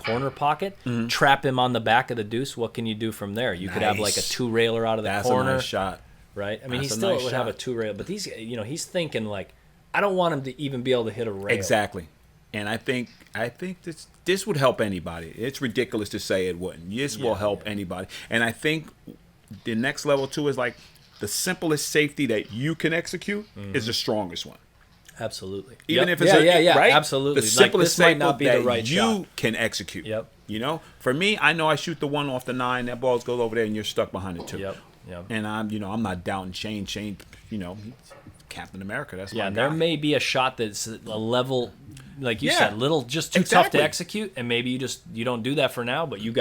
corner pocket, trap him on the back of the deuce. What can you do from there? You could have like a 2-railer out of the corner. That's a nice shot. Right? I mean, he still would have a 2-rail, but he's thinking like, I don't want him to even be able to hit a rail. Exactly. And I think this would help anybody. It's ridiculous to say it wouldn't. This will help anybody. And I think the next level too is like the simplest safety that you can execute is the strongest one. Absolutely. Even if it's right? Absolutely. The simplest might not be that the right you shot. can execute. Yep. You know, for me, I know I shoot the one off the 9, that ball goes over there, and you're stuck behind it too. Yep. And I'm not doubting Shane. Shane, he's Captain America. That's my guy. There may be a shot that's a level, like you said, just too tough to execute, and maybe you don't do that for now, but you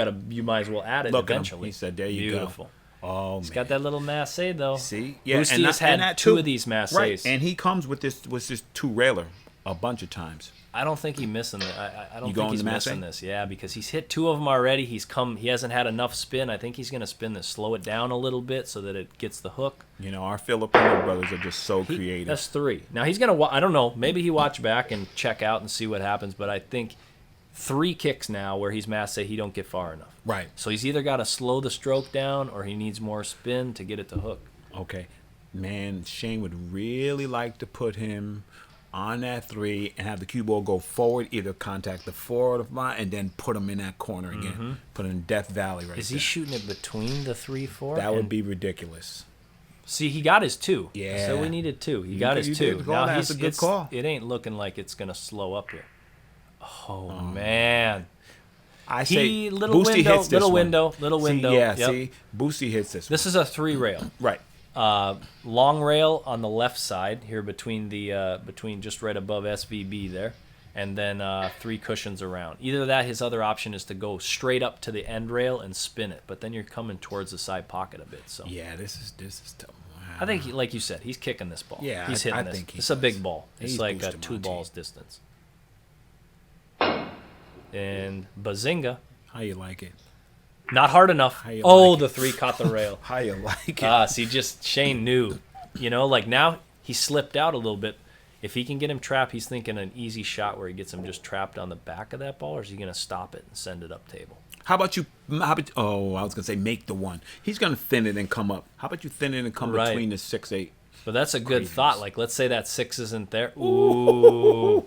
might as well add it eventually. He said, "There you go." Beautiful. Oh, he's got that little massé though. See, Boosty has had 2 of these massés, right? And he comes with this 2-railer a bunch of times. I don't think he's missing it. I don't think he's missing this. Yeah, because he's hit 2 of them already. He hasn't had enough spin. I think he's going to spin this, slow it down a little bit so that it gets the hook. Our Filipino brothers are just so creative. That's 3. Now he's going to. I don't know. Maybe he watch back and check out and see what happens. But I think 3 kicks now where he's massé, he don't get far enough. Right. So he's either got to slow the stroke down or he needs more spin to get it to hook. Okay, man, Shane would really like to put him on that 3 and have the cue ball go forward, either contact the 4 or the 5, and then put him in that corner again. Put him in Death Valley right Is there. he shooting it between the 3, 4? That would be ridiculous. See, he got his 2. Yeah. So we needed 2. He got his 2. Now that's a good call. It ain't looking like it's going to slow up here. Oh, man. I say little Boosty window, hits this little one. window, little window. See, Boosty hits this one. This is a 3-rail. Right. Long rail on the left side here between just right above SVB there, and then 3 cushions around. Either that, his other option is to go straight up to the end rail and spin it, but then you're coming towards the side pocket a bit. So yeah, this is tough. Wow. I think, like you said, he's kicking this ball. Yeah, he's hitting I this. think It's a big ball. It's like a 2 balls distance. And Bazinga. How you like it? Not hard enough. The 3 caught the rail. How you like it? See, Shane knew. Like now he slipped out a little bit. If he can get him trapped, he's thinking an easy shot where he gets him just trapped on the back of that ball, or is he going to stop it and send it up table? I was going to say make the 1. He's going to thin it and come up. How about you thin it and come between the 6, 8? But that's a good thought. Like, let's say that 6 isn't there. Ooh.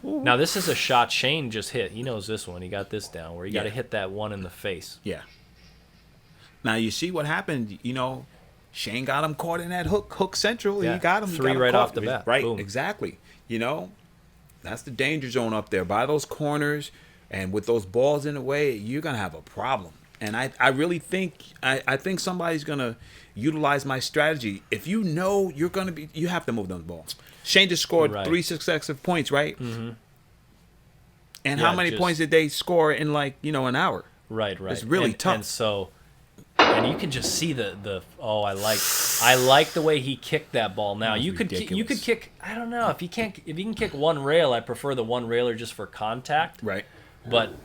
Now, this is a shot Shane just hit. He knows this one. He got this down where you got to hit that 1 in the face. Yeah. Now, you see what happened, Shane got him caught in that hook central. Yeah. He got him. 3 right off the bat. Right, Boom. exactly. That's the danger zone up there. By those corners and with those balls in the way, you're going to have a problem. And I really think, I think somebody's going to utilize my strategy. If you know you're going to be, you have to move those balls. Shane just scored 3 successive points, right? Mm-hmm. And how many points did they score in an hour? Right. It's really tough. And you can just see I like the way he kicked that ball. Now you could kick. I don't know if he can kick 1 rail. I prefer the 1 railer just for contact. Right. But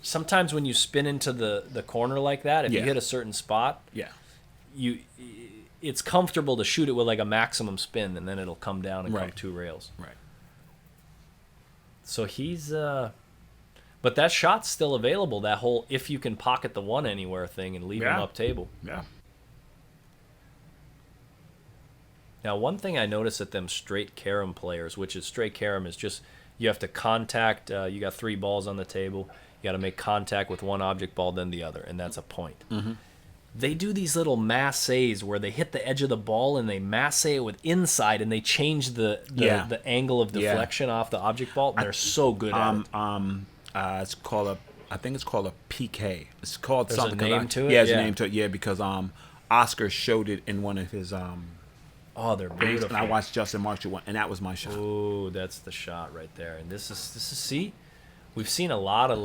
sometimes when you spin into the corner like that, if you hit a certain spot, it's comfortable to shoot it with like a maximum spin, and then it'll come down and come 2 rails. Right. So he's but that shot's still available, that whole if you can pocket the 1 anywhere thing and leave him up table. Yeah. Now, one thing I notice at them straight carom players, which is straight carom is just you have to contact, you got 3 balls on the table, you got to make contact with 1 object ball, then the other, and that's a point. Mm-hmm. They do these little massés where they hit the edge of the ball and they massé it with inside, and they change the angle of deflection off the object ball. They're so good at it. It's called I think it's called a PK. It's called There's something. A name to it? Yeah, there's a name to it. Yeah, because Oscar showed it in one of his they're beautiful. And I watched Justin Marshall one, and that was my shot. Oh, that's the shot right there. And this is see, we've seen a lot of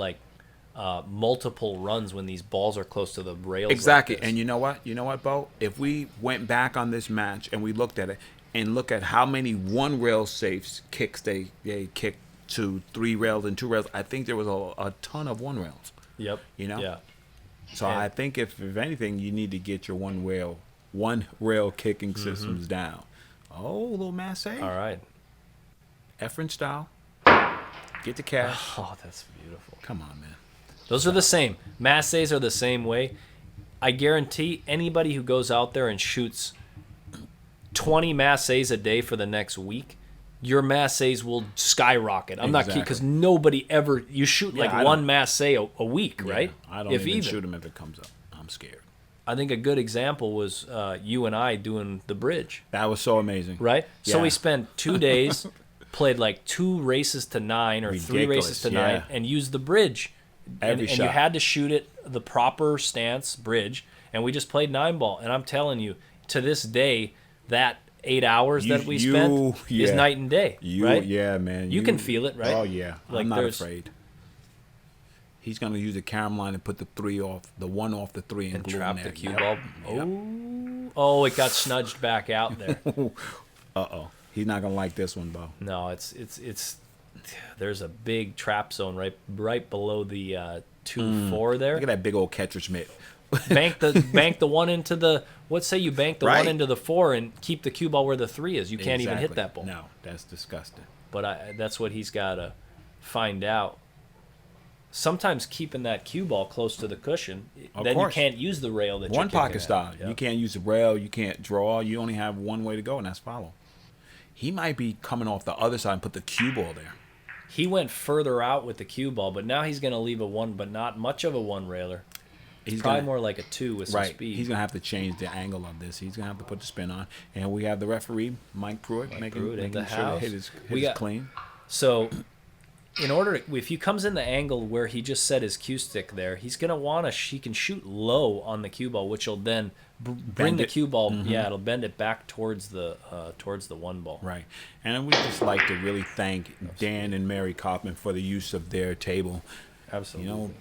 multiple runs when these balls are close to the rails. Exactly. Like this. And you know what, Bo? If we went back on this match and we looked at it and look at how many 1 rail safes kicks they kicked to 3 rails and 2 rails, I think there was a ton of 1 rails. Yep. Yeah. So I think if anything, you need to get your 1 rail kicking systems down. Oh, a little massé. All right. Efren style. Get the cash. Oh, that's beautiful. Come on, man. Those are the same. Massays are the same way. I guarantee anybody who goes out there and shoots 20 massays a day for the next week, your massays will skyrocket. I'm not kidding, because nobody ever, you shoot one massay a week, right? I don't even shoot them if it comes up. I'm scared. I think a good example was you and I doing the bridge. That was so amazing. Right? Yeah. So we spent 2 days, played like 2 races to 9 or 3 races to 9, and used the bridge. Every shot. And you had to shoot it the proper stance bridge, and we just played 9-ball. And I'm telling you, to this day, that 8 hours that we spent is night and day, right? Yeah, man. You can feel it, right? Oh, yeah. Like, I'm not afraid. He's going to use a carom line and put the 1 off the 3 and glue trap in the there. cue ball. Oh, it got snudged back out there. Uh-oh. He's not going to like this one, Bo. No, it's there's a big trap zone right below the 2-4 there. Look at that big old catcher's mitt. bank the one into the. What say you bank the one into the 4 and keep the cue ball where the 3 is? You can't even hit that ball. No, that's disgusting. But that's what he's got to find out. Sometimes keeping that cue ball close to the cushion, then you can't use the rail that one you're pocket style. Yep. You can't use the rail. You can't draw. You only have one way to go, and that's follow. He might be coming off the other side and put the cue ball there. He went further out with the cue ball, but now he's going to leave a 1, but not much of a 1 railer. He's probably more like a 2 with some speed. He's going to have to change the angle of this. He's going to have to put the spin on. And we have the referee, Mike Pruitt, making sure to hit his clean. So, if he comes in the angle where he just set his cue stick there, he's going to want he can shoot low on the cue ball, which will then bring the cue ball. Mm-hmm. Yeah, it'll bend it back towards the 1 ball. Right. And we just like to really thank Dan and Mary Coffman for the use of their table. Absolutely.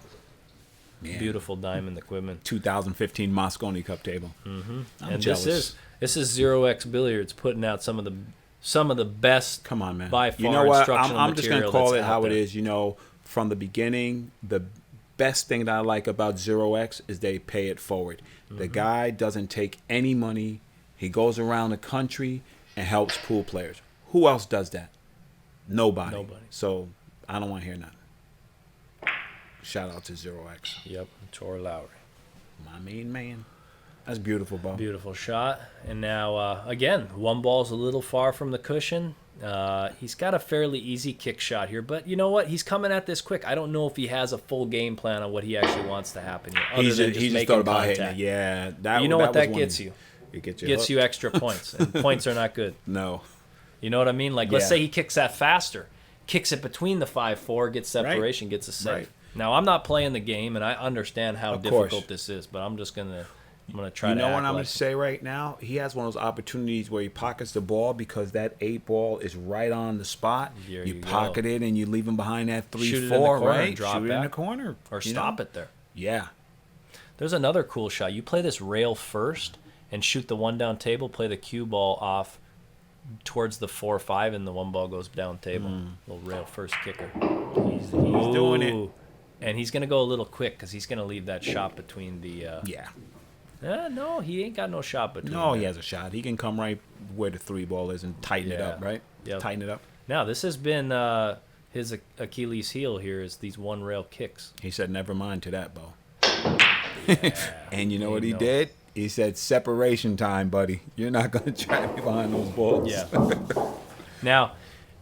Beautiful diamond equipment. 2015 Moscone Cup table. Mm-hmm. I'm jealous. This is 0x Billiards putting out some of the best. Come on, man. By far, you know what? I'm just going to call it how there. it is. From the beginning, the best thing that I like about 0x is they pay it forward. Mm-hmm. The guy doesn't take any money. He goes around the country and helps pool players. Who else does that? Nobody. So I don't want to hear nothing. Shout out to 0x. Yep, Tor Lowry. My main man. That's beautiful, Bo. Beautiful shot. And now, again, 1 ball's a little far from the cushion. He's got a fairly easy kick shot here. But you know what? He's coming at this quick. I don't know if he has a full game plan on what he actually wants to happen here. He just thought about hitting it. Yeah. That gets you? It gets you extra points. And points are not good. No. You know what I mean? Like, let's say he kicks that faster. Kicks it between the 5-4, gets separation, gets a save. Right. Now, I'm not playing the game, and I understand how difficult this is, but I'm just going to try to. You know what I'm going to say right now? He has one of those opportunities where he pockets the ball because that 8 ball is right on the spot. You pocket it, and you leave him behind that 3-4, right? Drop Shoot it in the corner. Or stop it there. Yeah. There's another cool shot. You play this rail first and shoot the 1 down table, play the cue ball off towards the 4-5, and the 1 ball goes down table. Little rail first kicker. He's doing it. And he's going to go a little quick because he's going to leave that shot between the... no, he ain't got no shot between he has a shot. He can come right where the 3 ball is and tighten it up, right? Yep. Tighten it up. Now, this has been his Achilles heel here is these 1 rail kicks. He said, never mind to that, Bo. And you know what he did? He said, separation time, buddy. You're not going to trap me behind those balls. Yeah. Now...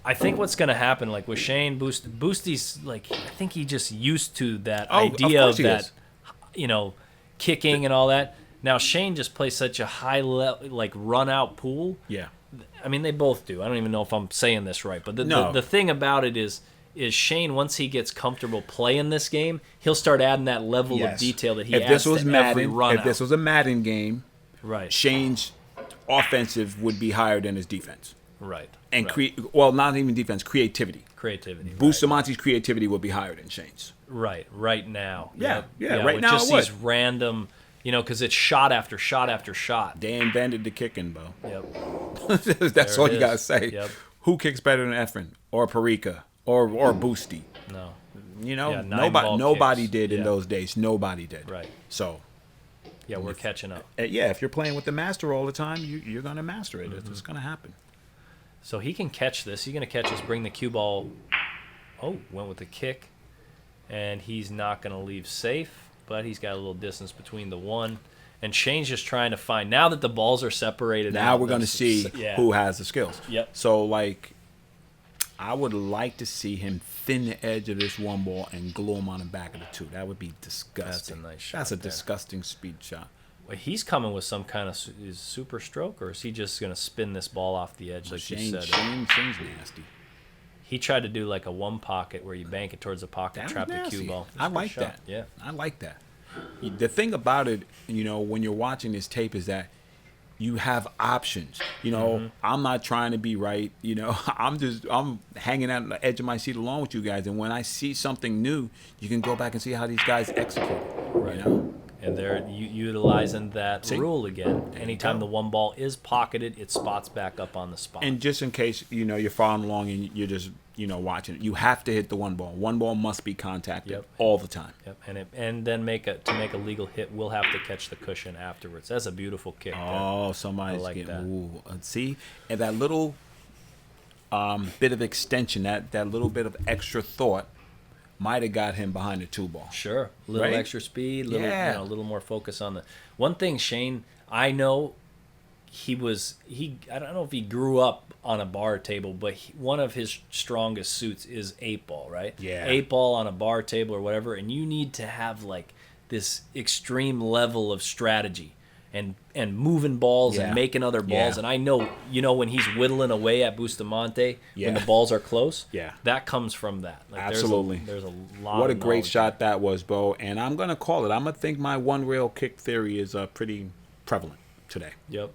I think what's going to happen, like with Shane Boosty's, like I think he just used to that idea of that, kicking and all that. Now Shane just plays such a high level, like run out pool. Yeah. I mean, they both do. I don't even know if I'm saying this right, but the thing about it is Shane, once he gets comfortable playing this game, he'll start adding that level of detail that he adds to every run out. If this was a Madden game, right, Shane's offensive would be higher than his defense. Right. And not even defense, creativity. Bustamante's creativity will be higher than Shane's. Right now. Yeah. Right now just these random, because it's shot after shot after shot. They invented the kicking, Bo. Yep. That's all you gotta say. Yep. Who kicks better than Efren or Parika or Boosty? No. Nobody did in those days. Nobody did. Right. So. Yeah, we're catching up. If you're playing with the master all the time, you're gonna master it. It's gonna happen. So he can catch this. He's going to catch this, bring the cue ball went with the kick, and he's not going to leave safe, but he's got a little distance between the one. And Shane's just trying to find, now that the balls are separated Now out, we're going to see who has the skills. Yep. So, like, I would like to see him thin the edge of this one ball and glue him on the back of the two. That would be disgusting. That's a nice shot. That's a there. disgusting speed shot. Well, he's coming with some kind of is super stroke, or is he just going to spin this ball off the edge like you said? Shane's nasty. He tried to do like a one pocket where you bank it towards the pocket, That trap was the nasty. cue ball. I like that. Yeah. I like that. The thing about it, when you're watching this tape is that you have options. I'm not trying to be right. I'm hanging out on the edge of my seat along with you guys. And when I see something new, you can go back and see how these guys execute. Right. And they're utilizing that rule again. There Anytime you the go. one ball is pocketed, it spots back up on the spot. And just in case, you're following along and you're just, watching it, you have to hit the one ball. One ball must be contacted all the time. Yep. And then to make a legal hit, we'll have to catch the cushion afterwards. That's a beautiful kick. Oh, there. somebody's like getting, that. ooh. See? And that little bit of extension, that little bit of extra thought might have got him behind the two ball. Sure. A little Right? extra speed, Yeah. a little more focus on the one thing. Shane, I know I don't know if he grew up on a bar table, but one of his strongest suits is 8-ball, right? Yeah. 8-ball on a bar table or whatever, and you need to have like this extreme level of strategy and moving balls and making other balls. Yeah. And I know, when he's whittling away at Bustamante when the Yeah. balls are close, Yeah. that comes from that. Like, Absolutely. There's a lot. What a of great knowledge shot that was, Bo. And I'm going to call it. I'm going to think my one rail kick theory is pretty prevalent today. Yep.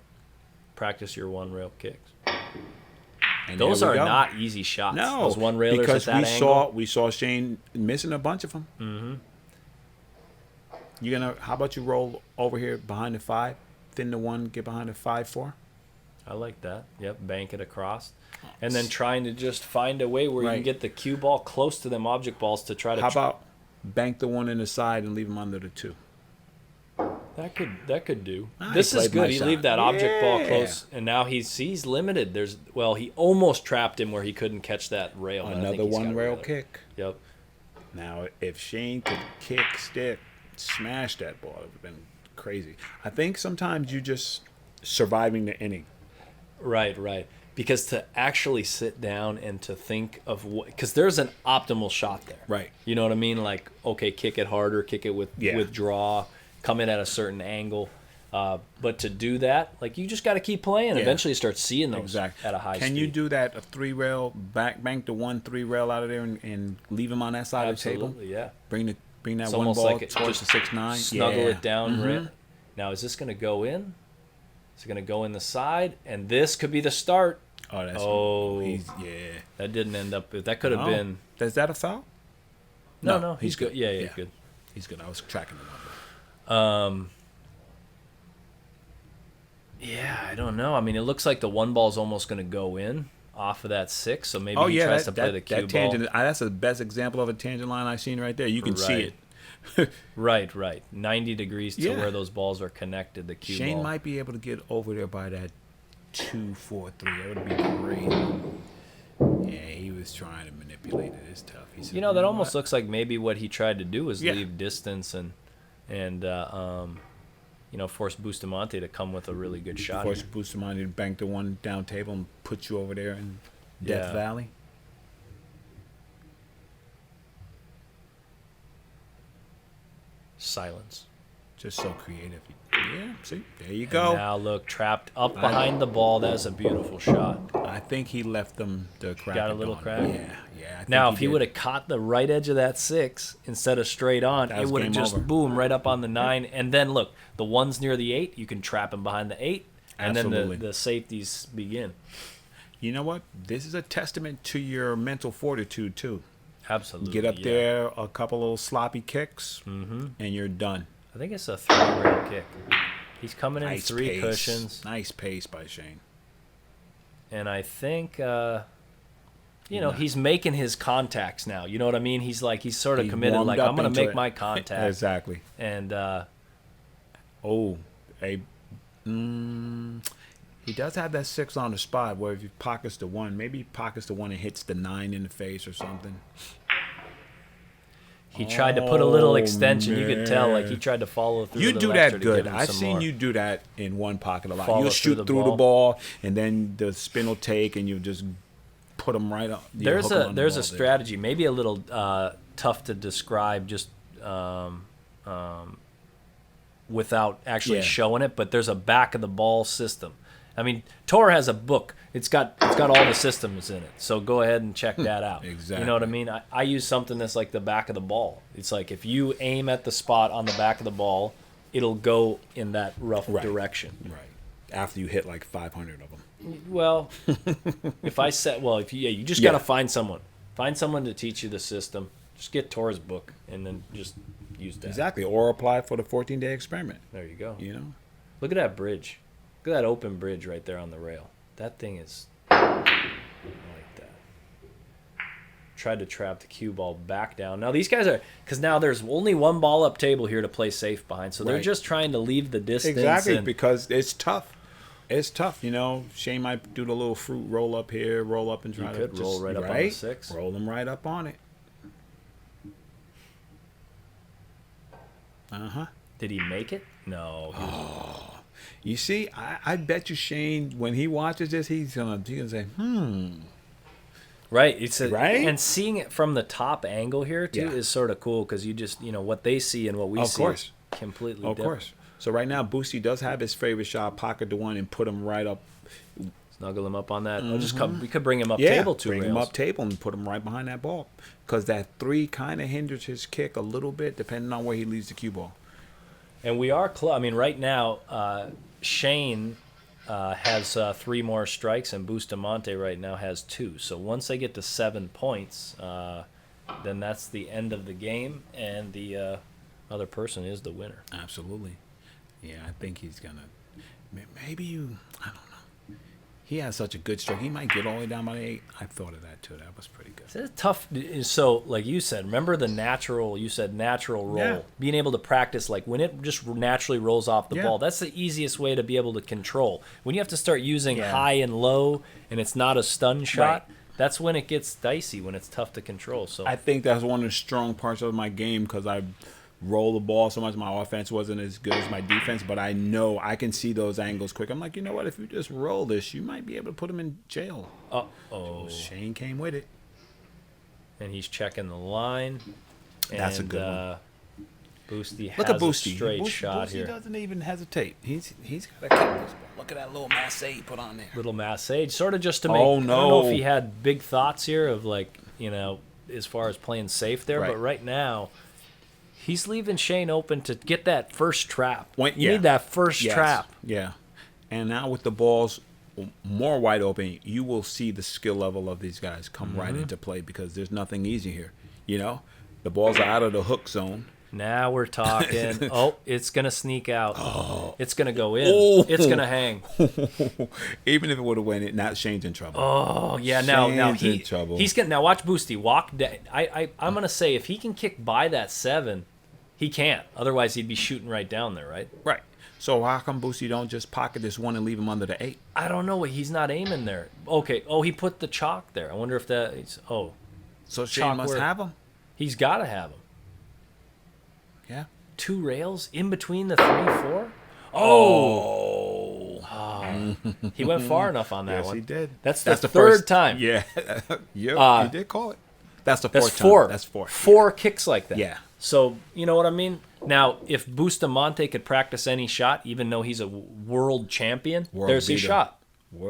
Practice your one rail kicks. And Those there we are go. not easy shots. No, Those one railers because at that angle. we saw Shane missing a bunch of them. Mm-hmm. How about you roll over here behind the 5, thin the 1, get behind the 5-4? I like that. Yep, bank it across. And then trying to just find a way where you can get the cue ball close to them object balls to try to... How about bank the 1 in the side and leave him under the 2? That could do. Ah, This he is played my good. You shot. leave that object ball Yeah. close, and now he's limited. He almost trapped him where he couldn't catch that rail. but I think Another he's got one rail rid of it. kick. Yep. Now, if Shane could kick, stick, smash that ball, it would have been crazy. I think sometimes you just surviving the inning. Right. Because to actually sit down and to think of what, because there's an optimal shot there. Right. You know what I mean? Like, okay, kick it harder, kick it with draw, come in at a certain angle. But to do that, like, you just got to keep playing. Yeah. Eventually start seeing those at a high speed. Can you do that, a 3-rail, bank the 1 3-rail out of there and leave him on that side Absolutely, of the table? yeah. Bring that It's one almost ball like towards the 6-9. Snuggle it down. Mm-hmm. Right. Now, is this going to go in? Is it going to go in the side? And this could be the start. That didn't end up. That could have been. Is that a foul? No, he's good. Yeah, good. He's good. I was tracking him. Yeah, I don't know. I mean, it looks like the one ball's almost going to go in off of that 6, so maybe he tries to play the cue that tangent, ball. that's the best example of a tangent line I've seen right there. You can see it. Right. 90 degrees to where those balls are connected, the cue Shane ball. might be able to get over there by that 2-4-3. That would be great. Yeah, he was trying to manipulate it. It's tough. He said, That almost looks like maybe what he tried to do was Yeah. leave distance and force Bustamante to come with a really good shot. Force Bustamante to bank the one down table and put you over there in Death Yeah. Valley. Silence. Just so creative. Yeah, see, there you go. And now look, trapped up behind the ball. That's a beautiful shot. I think he left them the crack. Got a little on. crack? Yeah. I think Now, if he did. would have caught the right edge of that 6 instead of straight on, That it was would have game just over. boom right up on the 9. And then look, the 1's near the 8. You can trap him behind the 8, and Absolutely. then the safeties begin. You know what? This is a testament to your mental fortitude too. Absolutely. Get up yeah. there, a couple little sloppy kicks, and you're done. I think it's a 3-rail kick. He's coming in Nice 3 pace. cushions, Nice pace by Shane. and I think he's making his contacts now. You know what I mean? He's sort of He committed. warmed Like, up I'm going to into make it. my contact. Exactly. And He does have that 6 on the spot where if he pockets the 1, maybe he pockets the 1 and hits the 9 in the face or something. He tried to put a little Oh, extension. You could tell, like, he man. tried to follow through. You a do little that extra to good. give him I've some seen more. you do that in one pocket a lot. Follow You'll shoot through the through the ball, and then the spin will take, and you just put them right up. There's a strategy, maybe a little tough to describe just without actually showing it, but there's a back of the ball system. I mean, Tor has a book. It's got all the systems in it. So go ahead and check that out. Exactly. You know what I mean? I use something that's like the back of the ball. It's like if you aim at the spot on the back of the ball, it'll go in that rough direction. Right. After you hit like 500 of them. Well, you just got to find someone. Find someone to teach you the system. Just get Tor's book and then just use that. Exactly. Or apply for the 14-day experiment. There you go. You know? Look at that bridge. Look at that open bridge right there on the rail. That thing is I like that. Tried to trap the cue ball back down. Now these guys are, because now there's only one ball up table here to play safe behind, so they're just trying to leave the distance. Exactly, because it's tough. It's tough, you know. Shane might do the little fruit roll up here, roll up and try to could roll right up on the 6. Roll them right up on it. Did he make it? No. You see, I bet you Shane, when he watches this, he's gonna say, Right. It's right? And seeing it from the top angle here too is sort of cool because you just what they see and what we see is completely different. Of course. So right now, Boosty does have his favorite shot, pocket the 1 and put him right up. Snuggle him up on that. We could bring him up table 2 bring rails. him up table and put him right behind that ball because that 3 kind of hinders his kick a little bit depending on where he leaves the cue ball. And we are close. I mean, right now, Shane has 3 more strikes, and Bustamante right now has 2. So once they get to 7 points, then that's the end of the game, and the other person is the winner. Absolutely. Yeah, I think he's going to. Maybe I don't know. He has such a good stroke. He might get all the way down by 8. I thought of that, too. That was pretty good. It's tough. So, like you said, remember the natural roll. Yeah. Being able to practice, like when it just naturally rolls off the ball, that's the easiest way to be able to control. When you have to start using high and low and it's not a stun shot, that's when it gets dicey, when it's tough to control. So I think that's one of the strong parts of my game because I roll the ball so much. My offense wasn't as good as my defense, but I know I can see those angles quick. I'm like, you know what? If you just roll this, you might be able to put him in jail. Uh-oh. Shane came with it. And he's checking the line. That's a good one. Boosty Look has at Boosty. a straight shot Boosty here. doesn't even hesitate. He's got to kick this ball. Look at that little masse he put on there. Little massage, sort of just to make. Oh, I don't know if he had big thoughts here of like, as far as playing safe there, but right now he's leaving Shane open to get that first trap. You need that first trap. Yeah. And now with the balls more wide open, you will see the skill level of these guys come right into play because there's nothing easy here. The balls are out of the hook zone. Now we're talking. It's going to sneak out. It's going to go in. It's going to hang. Even if it would have went in, now Shane's in trouble. Oh, yeah. Now he's in trouble. Now watch Boosty walk down. I'm going to say if he can kick by that 7, he can't. Otherwise, he'd be shooting right down there, right? Right. So how come Boosty don't just pocket this 1 and leave him under the 8? I don't know. He's not aiming there. Okay. He put the chalk there. I wonder if that is. So Shane must have him? He's got to have him. Yeah. 2 rails in between the 3, 4? He went far enough on that one. Yes, he did. That's the third time. Yeah. He did call it. That's the fourth time. That's 4. 4 kicks like that. Yeah. So, you know what I mean? Now, if Bustamante could practice any shot, even though he's a world champion, there's his shot.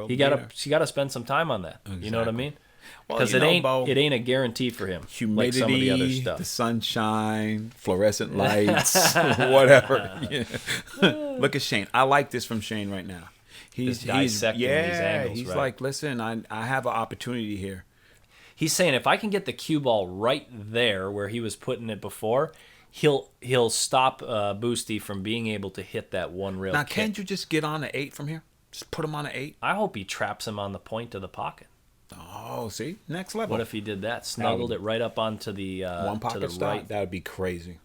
He got to spend some time on that. Exactly. You know what I mean? Because it ain't a guarantee for him. Humidity, like some of the other stuff. The sunshine, fluorescent lights, whatever. Look at Shane. I like this from Shane right now. He's dissecting these angles. He's like, listen, I have an opportunity here. He's saying if I can get the cue ball right there where he was putting it before, he'll stop Boosty from being able to hit that 1 rail. Now, kick. can't you just get on the 8 from here? Just put him on the 8. I hope he traps him on the point of the pocket. Oh, see, next level. What if he did that? Snuggled it right up onto the one pocket to the stop. right. That would be crazy.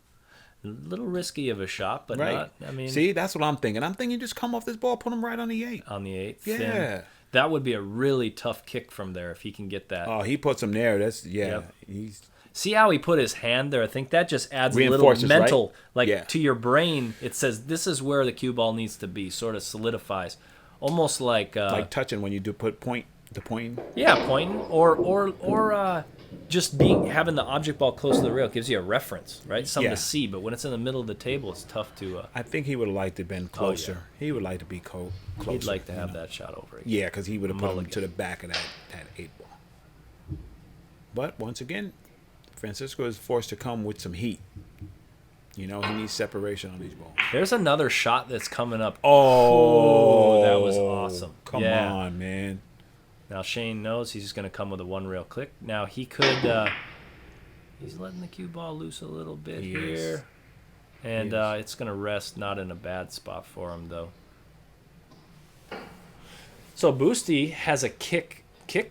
A little risky of a shot, but Right. not. I mean, See, that's what I'm thinking. I'm thinking just come off this ball, put him right on the 8. on the 8, Yeah. thin. That would be a really tough kick from there if he can get that. Oh, he puts him there. That's Yep. He's See how he put his hand there? I think that just adds a little Reinforces, mental, right? like Yeah. to your brain. It says this is where the cue ball needs to be. Sort of solidifies, almost like touching when you do put the point. yeah, pointing or just having the object ball close to the rail gives you a reference, right? Something Yeah. to see. But when it's in the middle of the table, it's tough to. I think he would have liked to have been closer. He would like to be closer. He'd like to have that shot over again. Yeah, because he would have put him Mulligan. to the back of that 8 ball. But once again, Francisco is forced to come with some heat. He needs separation on these balls. There's another shot that's coming up. Oh, that was awesome. Come Yeah. on, man. Now Shane knows he's just going to come with a one rail click. Now he could. He's letting the cue ball loose a little bit He here, is. and He is. it's going to rest not in a bad spot for him though. So Boosty has a kick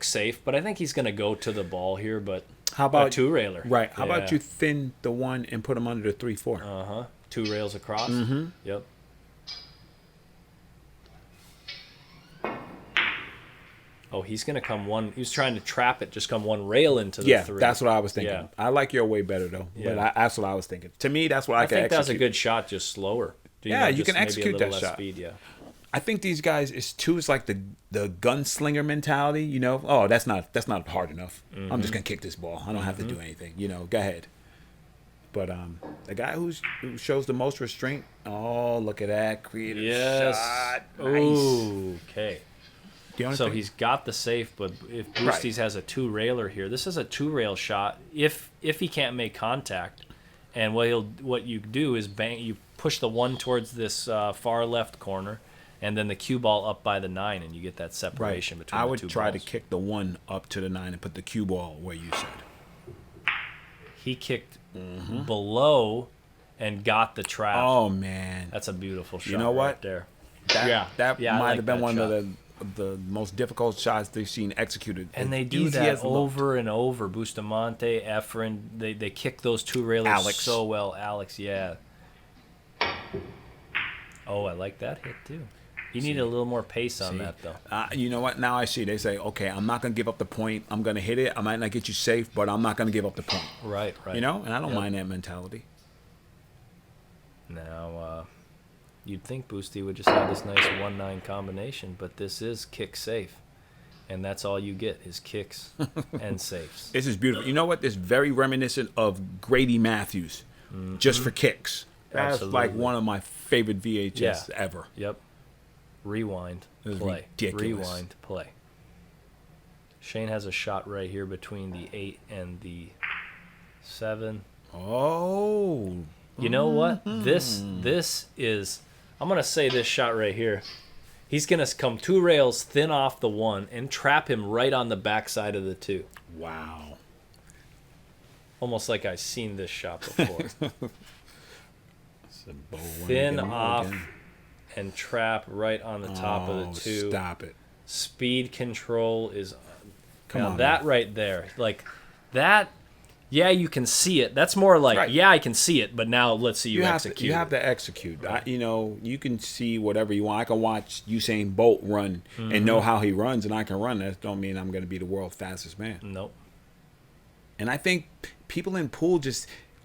safe, but I think he's going to go to the ball here. But How about a two railer? Right. How about you thin the 1 and put him under the 3-4? 2 rails across. Mm-hmm. Yep. Oh, he's going to come one. He was trying to trap it, just come one rail into the 3. That's what I was thinking. Yeah. I like your way better though. Yeah. But that's what I was thinking. To me, that's what I, I can think that's a execute. good shot, just slower. Yeah, you just can maybe a execute little that less shot. Speed, yeah. I think these guys it's like the gunslinger mentality. Oh, that's not hard enough. I'm just gonna kick this ball. I don't have to do anything. Go ahead. But the guy who shows the most restraint. Oh, look at that creative shot. Nice. Ooh, okay. So think? he's got the safe, but if Boosties has a 2 railer here, this is a 2 rail shot. If he can't make contact, and what you do is you push the 1 towards this far left corner, and then the cue ball up by the 9, and you get that separation between I the would 2 try balls. to kick the 1 up to the 9 and put the cue ball where you said. He kicked below and got the trap. Oh man, That's a beautiful shot. You know what? Right there. that Yeah, I might like have been that one shot. of the most difficult shots they've seen executed. And they do Easy that as it looked. over and over. Bustamante, Efren, they kick those 2 railers Alex. so well. Alex, yeah. Oh, I like that hit too. He needed a little more pace on that though. You know what? Now I see. They say, okay, I'm not gonna give up the point. I'm gonna hit it. I might not get you safe, but I'm not gonna give up the point. Right. And I don't Yep. mind that mentality. Now, you'd think Boosty would just have this nice 1-9 combination, but this is kick safe. And that's all you get is kicks and safes. This is beautiful. You know what? It's very reminiscent of Grady Matthews, just for kicks. That's like Absolutely. one of my favorite VHS Yeah. ever. Yep. Rewind, was play. ridiculous. Rewind, play. Shane has a shot right here between the 8 and the 7. Oh, You know what? This is. I'm gonna say this shot right here. He's gonna come 2 rails thin off the 1 and trap him right on the backside of the 2. wow. Almost like I've seen this shot before. It's a bold one Thin again. off and trap right on the top of the 2. Stop it. Speed control is. Come now on, that man. right there, like that. Yeah, you can see it. That's more like, Right. yeah, I can see it, but now let's see you execute. You have to execute. You can see whatever you want. I can watch Usain Bolt run and know how he runs, and I can run. That don't mean I'm going to be the world's fastest man. Nope. And I think people in pool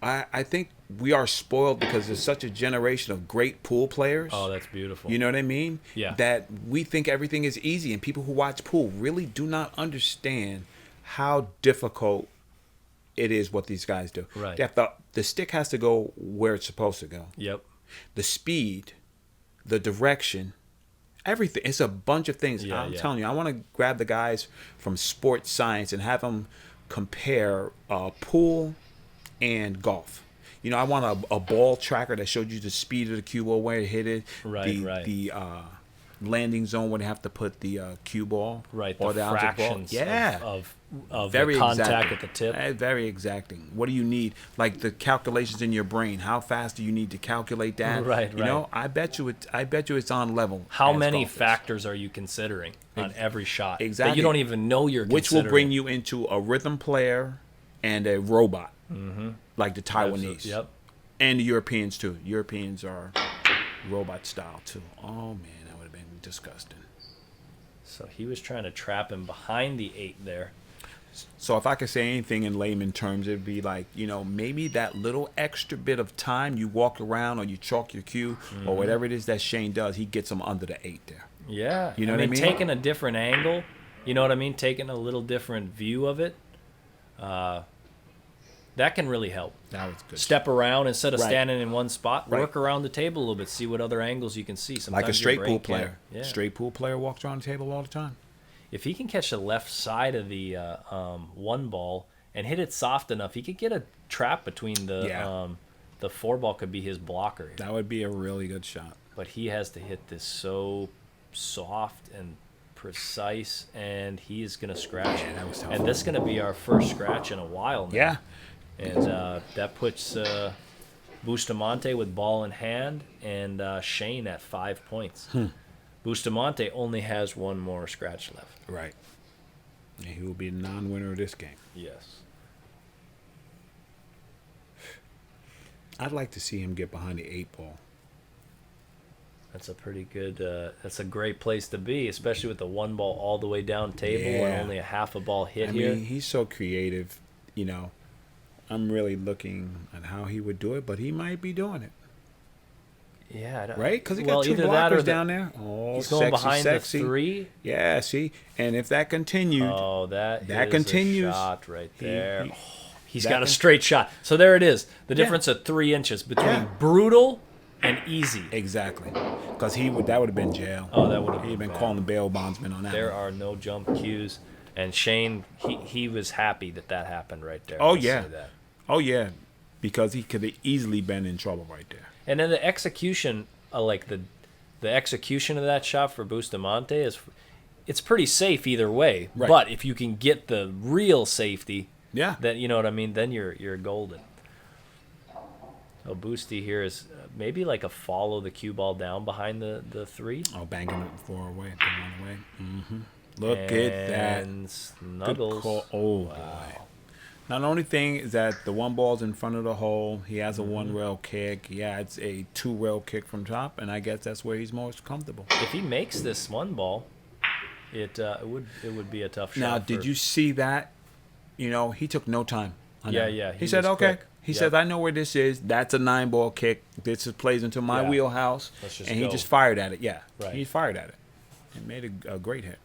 I think we are spoiled because there's such a generation of great pool players. Oh, that's beautiful. You know what I mean? Yeah. That we think everything is easy, and people who watch pool really do not understand how difficult it is what these guys do. Right. The stick has to go where it's supposed to go. Yep. The speed, the direction, everything. It's a bunch of things. Yeah, I'm yeah. telling you, I want to grab the guys from sports science and have them compare pool and golf. I want a ball tracker that showed you the speed of the cue ball, where it hit it. Right, right. The landing zone where they have to put the cue ball. Right. Or The object ball. fractions Yeah. of Very the contact exacting. at the tip. Very exacting. What do you need? Like the calculations in your brain. How fast do you need to calculate that? Right, You know, I bet you it's on level. How as many golf is. factors are you considering on every shot that Exactly. you don't even know you're Which will considering? bring you into a rhythm player and a robot, like the Taiwanese. Yep. And the Europeans too. Europeans are robot style too. Oh man, that would have been disgusting. So he was trying to trap him behind the 8 there. So if I could say anything in layman terms, it'd be like, maybe that little extra bit of time you walk around or you chalk your cue or whatever it is that Shane does, he gets him under the 8 there. Yeah. You know what I mean? Taking a different angle, you know what I mean? Taking a little different view of it, that can really help. That was good. Step around instead of Right. standing in one spot. Right. Work around the table a little bit. See what other angles you can see. Sometimes Like a your straight brain pool can't. player. Yeah. Straight pool player walks around the table all the time. If he can catch the left side of the one ball and hit it soft enough, he could get a trap between the 4 ball could be his blocker. That would be a really good shot. But he has to hit this so soft and precise, and he is going to scratch it. That was tough. And this is going to be our first scratch in a while now. Yeah. And that puts Bustamante with ball in hand and Shane at 5 points. Bustamante only has one more scratch left. Right. And he will be the non-winner of this game. Yes. I'd like to see him get behind the 8 ball. That's a pretty good. That's a great place to be, especially with the 1 ball all the way down table and only a half a ball hit here. I mean, he's so creative. I'm really looking at how he would do it, but he might be doing it. Yeah, I don't, Right? Because he got 2 either that or blockers down there. Oh, he's going sexy, behind sexy. the 3. Yeah, see? And if that continued, That is continues. a shot right there. He's that got a can- straight shot. So there it is. The Yeah. difference of 3 inches between Yeah. brutal and easy. exactly. Because that would have been jail. Oh, that would have He'd been been bad. calling the bail bondsman on that. There one. are no jump cues. And Shane, he was happy that happened right there. Oh, Let's yeah. say that. Oh, yeah. Because he could have easily been in trouble right there. And then the execution, the execution of that shot for Bustamante it's pretty safe either way. Right. But if you can get the real safety, Yeah. then you know what I mean. Then you're golden. So Boosty here is maybe like a follow the cue ball down behind the 3. Oh, banging it 4 away. 1 away. Look at that. And Good snuggles. call. Oh, boy. Now, the only thing is that the 1 ball's in front of the hole. He has a 1 rail kick. Yeah, it's a 2 rail kick from top, and I guess that's where he's most comfortable. If he makes this 1 ball, it would be a tough shot. Now, did you see that? He took no time. on Yeah, that. yeah, He he said, was okay. quick. He Yep. said, I know where this is. That's a 9-ball kick. This plays into my Yeah. wheelhouse. Let's just And he go. just fired at it. Yeah. Right. He fired at it. And made a great hit.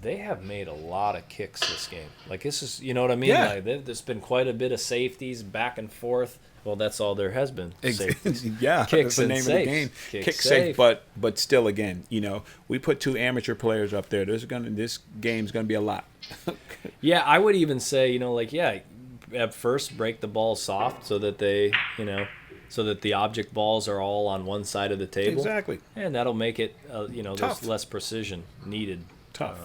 They have made a lot of kicks this game. Like this is, you know what I mean? Yeah. Like there's been quite a bit of safeties back and forth. Well, that's all there has been. Safeties. Yeah, Kicks that's the and name of the safes. game. Kick Kick safe. safe, but still, again, we put 2 amateur players up there. This game's gonna be a lot. Yeah, I would even say, at first break the ball soft so that they, so that the object balls are all on one side of the table. Exactly. And that'll make it, Tough. there's less precision needed. Tough.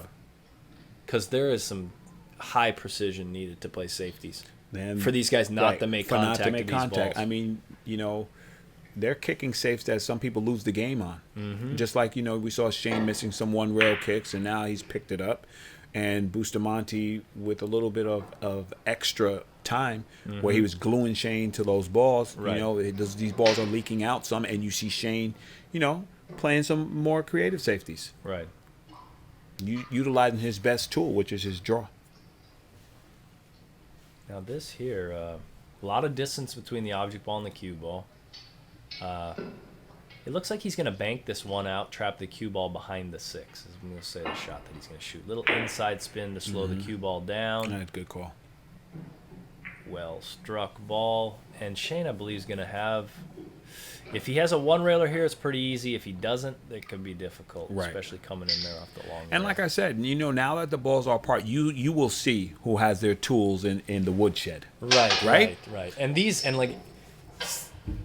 Because there is some high precision needed to play safeties. Then For these guys not to make contact not to make with these contact. balls. I mean, they're kicking safes that some people lose the game on. Mm-hmm. Just like we saw Shane missing some 1 rail kicks, and now he's picked it up. And Bustamante with a little bit of extra time where he was gluing Shane to those balls. Right. These balls are leaking out some, and you see Shane, playing some more creative safeties, Right. utilizing his best tool, which is his draw. Now this here, a lot of distance between the object ball and the cue ball. It looks like he's going to bank this one out, trap the cue ball behind the 6. I'm going to say the shot that he's going to shoot. Little inside spin to slow the cue ball down. That's a good call. Well struck ball. And Shane, I believe, is going to have... If he has a 1-railer here, it's pretty easy. If he doesn't, it could be difficult, Right. especially coming in there off the long And rail. like I said, now that the balls are apart, you will see who has their tools in the woodshed. Right. And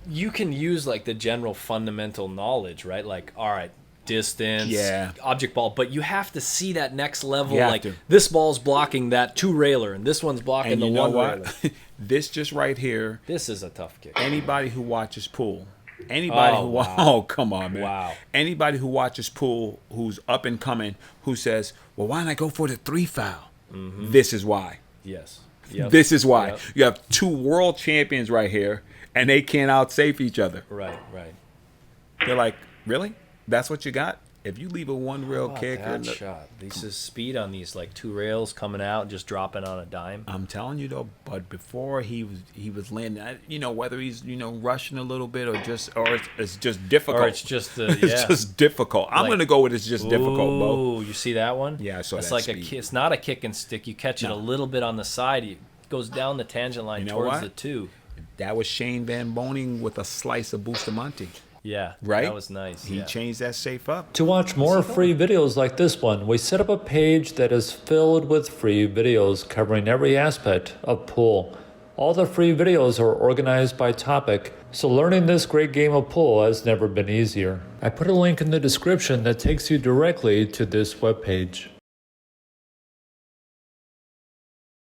you can use like the general fundamental knowledge, right? Like, all right, distance, Yeah. object ball, but you have to see that next level. You have Like to. this ball's blocking that 2-railer, and this one's blocking And the you know 1-railer. what? This just right here, This is a tough kick. anybody who watches pool, anybody Oh, who wow. oh come on, man. Wow. Anybody who watches pool, who's up and coming, who says, well, why not go for the 3 foul? This is why. Yes. Yep. This is why. Yep. You have 2 world champions right here, and they can't out-safe each other. Right, right. They're like, really? That's what you got? If you leave a one-rail How about kick, that shot. This is speed on these like two rails coming out, just dropping on a dime. I'm telling you though, but before he was landing, whether he's rushing a little bit or it's just difficult. Or it's just it's just difficult. I'm Like, gonna go with it's just difficult, Bo. Ooh, you see that one? Yeah, I saw It's that like speed. it's not a kick and stick. You catch it No. a little bit on the side. It goes down the tangent line You know towards what? the two. That was Shane Van Boening with a slice of Bustamante, Yeah, right? That was nice. He yeah. changed that safe up. To watch more free videos like this one, we set up a page that is filled with free videos covering every aspect of pool. All the free videos are organized by topic, so learning this great game of pool has never been easier. I put a link in the description that takes you directly to this webpage.